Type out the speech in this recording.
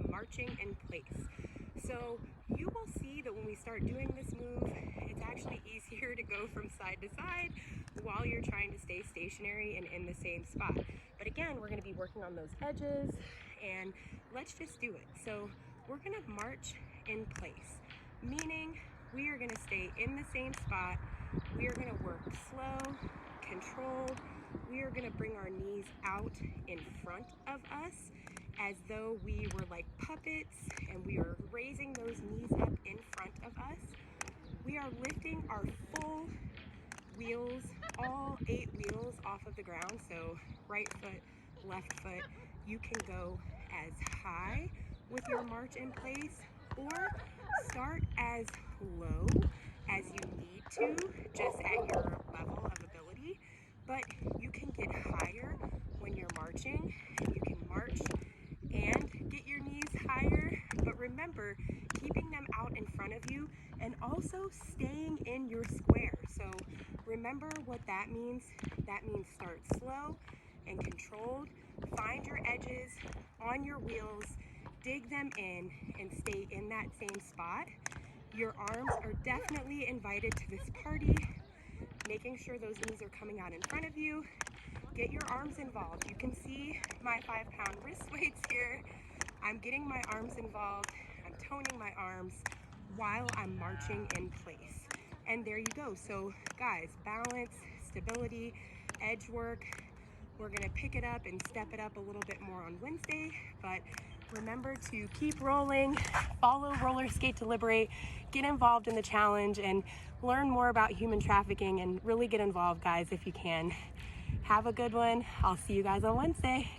marching in place. So you will see that when we start doing this move, it's actually easier to go from side to side while you're trying to stay stationary and in the same spot. But again, we're going to be working on those edges, and let's just do it. So we're going to march in place, meaning we are going to stay in the same spot. We are going to work slow, controlled. We are going to bring our knees out in front of us as though we were like puppets, and we are raising those knees up in front of us. We are lifting our full wheels, all 8 wheels off of the ground. So right foot, left foot, you can go as high with your march in place or start as low as you need to, just at your level of ability. But you can get higher when you're marching. You can march and get your knees higher, but remember, keeping them out in front of you and also staying in your square. So remember what that means. That means start slow and controlled. Find your edges on your wheels, dig them in, and stay in that same spot. Your arms are definitely invited to this party, making sure those knees are coming out in front of you. Get your arms involved. You can see my 5-pound wrist weights here. I'm getting my arms involved. I'm toning my arms while I'm marching in place. And there you go. So guys, balance, stability, edge work. We're gonna pick it up and step it up a little bit more on Wednesday, but remember to keep rolling, follow Roller Skate to Liberate, get involved in the challenge, and learn more about human trafficking, and really get involved, guys, if you can. Have a good one. I'll see you guys on Wednesday.